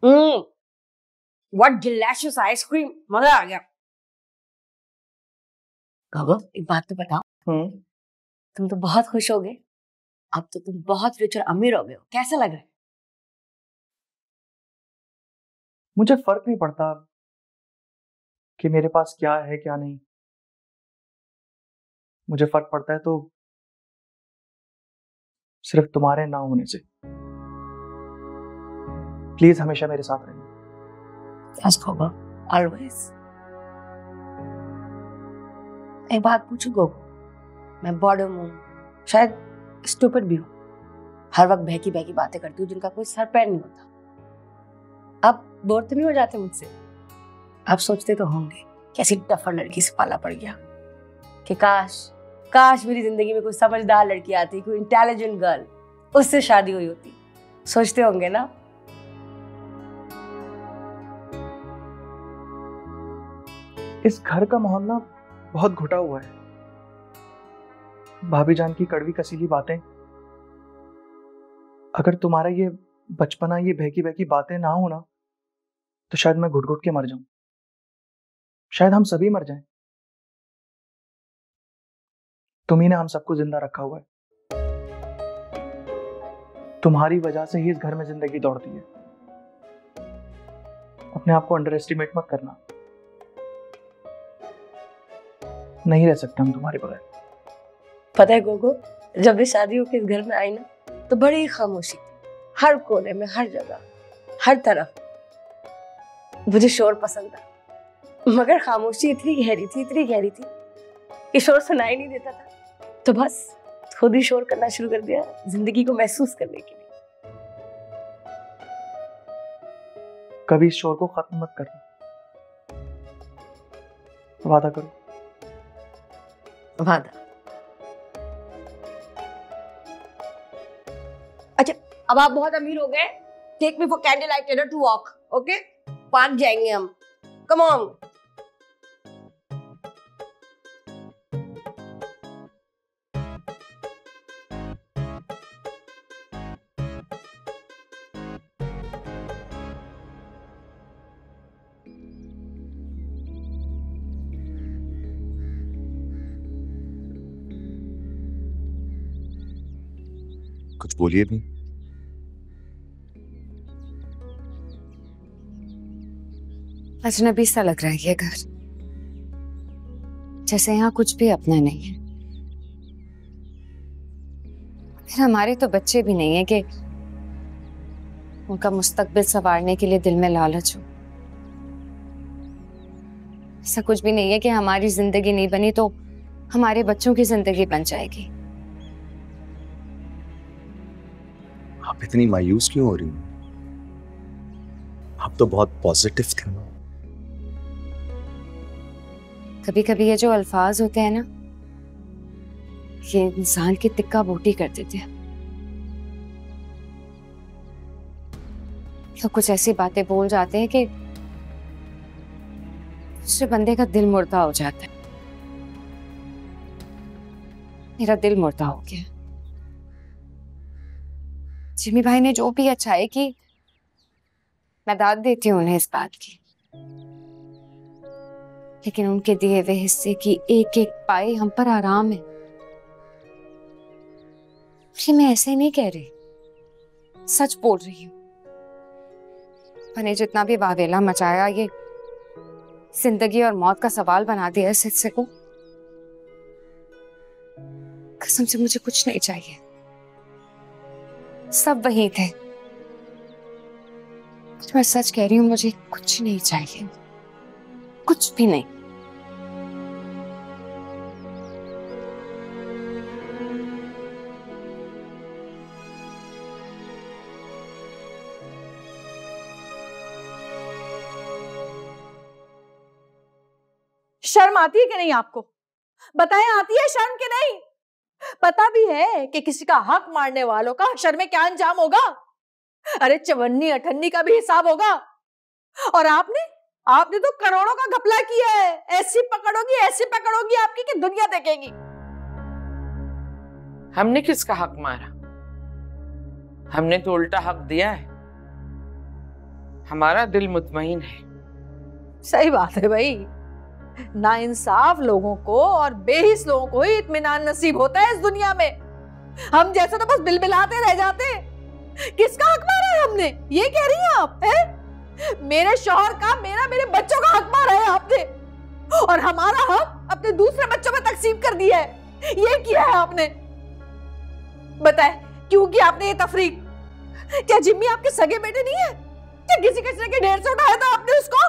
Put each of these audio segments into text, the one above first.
What delicious ice cream, मजा आ गया। गगो, एक बात तो बताओ, तुम तो बहुत खुश हो गए, अब तो तुम बहुत रिच और अमीर हो गए हो, कैसा लग रहा है? मुझे फर्क नहीं पड़ता कि मेरे पास क्या है क्या नहीं। मुझे फर्क पड़ता है तो सिर्फ तुम्हारे ना होने से। प्लीज हमेशा मेरे साथ रहना। Yes, Gogo, always। एक बात पूछूं गोगो, मैं बॉडम हूँ, शायद स्टूपिड भी हूँ, हर वक्त बहकी बहकी बातें करती हूँ जिनका कोई सर पैर नहीं होता। अब बोर तो नहीं हो जाते मुझसे? आप सोचते तो होंगे कैसी टफर लड़की से पाला पड़ गया, कि काश मेरी जिंदगी में कोई समझदार लड़की आती, कोई इंटेलिजेंट गर्ल, उससे शादी हुई होती। सोचते होंगे ना? इस घर का माहौल ना बहुत घुटा हुआ है। भाभी जान की कड़वी कसीली बातें, अगर तुम्हारा ये बचपना, ये बहकी बहकी बातें ना हो ना, तो शायद मैं घुट घुट के मर जाऊं। शायद हम सभी मर जाएं। तुम्ही ने हम सबको जिंदा रखा हुआ है। तुम्हारी वजह से ही इस घर में जिंदगी दौड़ती है। अपने आप को अंडर एस्टिमेट मत करना। नहीं रह सकते हम तुम्हारे बगैर। पता है गोगो, जब भी शादी होकर इस घर में आई ना, तो बड़ी खामोशी थी, हर कोने में, हर जगह, हर तरफ। मुझे शोर पसंद था, मगर खामोशी इतनी गहरी थी कि शोर सुनाई नहीं देता था। तो बस खुद ही शोर करना शुरू कर दिया, जिंदगी को महसूस करने के लिए। कभी इस शोर को खत्म मत करना, वादा करो। वादा। अच्छा, अब आप बहुत अमीर हो गए, take me for candle light dinner to walk, okay? Park जाएंगे हम, कम ऑन। कुछ बोलिए भी। अजनबी सा लग रहा है ये घर, जैसे यहाँ कुछ भी अपना नहीं है। फिर हमारे तो बच्चे भी नहीं है कि उनका मुस्तकबिल संवारने के लिए दिल में लालच हो। ऐसा कुछ भी नहीं है कि हमारी जिंदगी नहीं बनी तो हमारे बच्चों की जिंदगी बन जाएगी। आप इतनी मायूस क्यों हो रही हैं? आप तो बहुत पॉजिटिव थे। कभी कभी ये जो अल्फाज होते हैं ना, ये इंसान की तिक्का बोटी कर देते हैं। तो कुछ ऐसी बातें बोल जाते हैं कि दूसरे बंदे का दिल मुर्दा हो जाता है। मेरा दिल मुर्दा हो गया। जिमी भाई ने जो भी अच्छाई की, मैं दाद देती हूँ उन्हें इस बात की, लेकिन उनके दिए हुए हिस्से की एक एक पाई हम पर आराम है। मैं ऐसे नहीं कह रही, सच बोल रही हूँ। मैंने जितना भी वावेला मचाया, ये जिंदगी और मौत का सवाल बना दिया इस हिस्से को। कसम से मुझे कुछ नहीं चाहिए, सब वही थे। मैं सच कह रही हूँ, मुझे कुछ नहीं चाहिए, कुछ भी नहीं। शर्म आती है कि नहीं आपको? बताएं, आती है शर्म कि नहीं? पता भी है कि किसी का हक मारने वालों का हशर में क्या अंजाम होगा? अरे चवन्नी अठन्नी का भी हिसाब होगा। और आपने तो करोड़ों का घपला किया है। ऐसी पकड़ोगी आपकी कि दुनिया देखेगी। हमने किसका हक मारा? हमने तो उल्टा हक दिया है। हमारा दिल मुतमईन है। सही बात है भाई, नाइंसाफ लोगों को और बेहिस लोगों को ही इत्मीनान नसीब होता है इस दुनिया में। हम जैसे तो बस बिलबिलाते रह जाते। किसका हक मारा है हमने, ये कह रही हैं आप? है मेरे शौहर का, मेरे बच्चों का हक मारा है आपने, और हमारा हक अपने दूसरे बच्चों में तकसीम कर दिया है। ये किया है आपने। बताए क्यों किया आपने ये तफरीक? क्या जिम्मी आपके सगे बेटे नहीं है? क्या किसी कचरे के ढेर से उठाया था आपने उसको?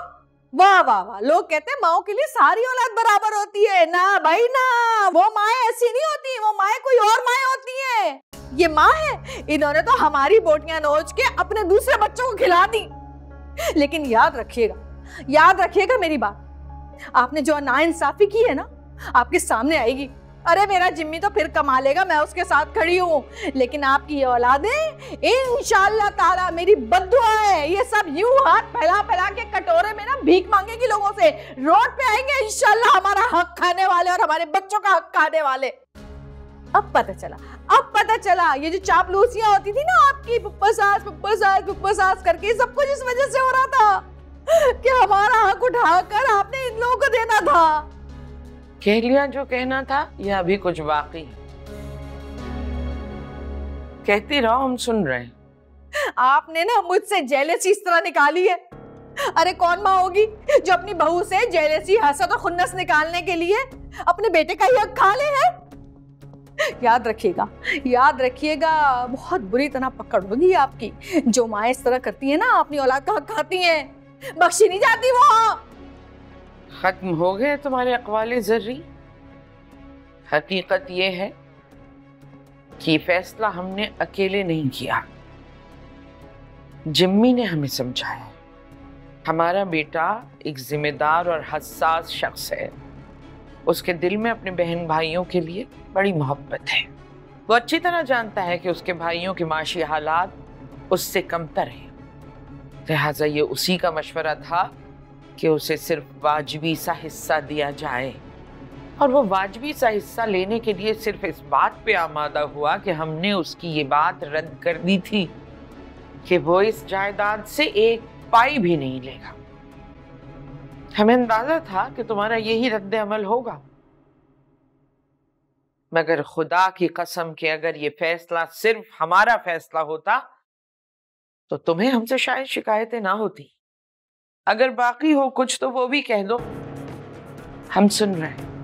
वाह वाह वाह, लोग कहते हैं माओ के लिए सारी औलाद बराबर होती है। ना भाई ना, वो माएं ऐसी नहीं होती, वो माएं कोई और माएं होती हैं। ये माँ है, इन्होंने तो हमारी बोटियां नोच के अपने दूसरे बच्चों को खिला दी। लेकिन याद रखिएगा मेरी बात, आपने जो नाइंसाफी की है ना, आपके सामने आएगी। अरे मेरा जिम्मी तो फिर कमा लेगा, मैं उसके साथ खड़ी हूँ, लेकिन आपकी ये औलादें इंशाअल्लाह ताला, मेरी बद्दुआ है, ये सब यूं हाथ फैला फैला के कटोरे में ना भीख मांगेगी लोगों से, रोड पे आएंगे इंशाअल्लाह हमारा हक खाने वाले और हमारे बच्चों का हक खाने वाले। अब पता चला ये जो चापलूसियां होती थी ना आपकी, पुप्पा सास करके, सब कुछ इस वजह से हो रहा था कि हमारा हक उठाकर आपने इन लोगों को देना था। कह लिया जो कहना था, या अभी कुछ बाकी? कहती रहो, हम सुन रहे हैं। आपने ना मुझसे जेलसी इस तरह निकाली है। अरे कौन माँ होगी जो अपनी बहू से जेलसी, हसद और खुन्नस निकालने के लिए अपने बेटे का ही हक खा ले है? याद रखिएगा, बहुत बुरी तरह पकड़ होगी आपकी। जो माँ इस तरह करती है ना, अपनी औलाद का हक खाती है, बख्शी नहीं जाती वो। खत्म हो गए तुम्हारे अक़वाले ज़र्री। हकीकत ये है कि फैसला हमने अकेले नहीं किया, जिम्मी ने हमें समझाया। हमारा बेटा एक जिम्मेदार और हसास शख्स है, उसके दिल में अपने बहन भाइयों के लिए बड़ी मोहब्बत है। वो अच्छी तरह जानता है कि उसके भाइयों के माशी हालात उससे कमतर हैं, लिहाजा ये उसी का मशवरा था कि उसे सिर्फ वाजिबी सा हिस्सा दिया जाए, और वो वाजिबी सा हिस्सा लेने के लिए सिर्फ इस बात पे आमादा हुआ कि हमने उसकी ये बात रद्द कर दी थी कि वो इस जायदाद से एक पाई भी नहीं लेगा। हमें अंदाजा था कि तुम्हारा यही रद्द अमल होगा, मगर खुदा की कसम कि अगर ये फैसला सिर्फ हमारा फैसला होता तो तुम्हें हमसे शायद शिकायतें ना होती। अगर बाकी हो कुछ तो वो भी कह दो, हम सुन रहे हैं।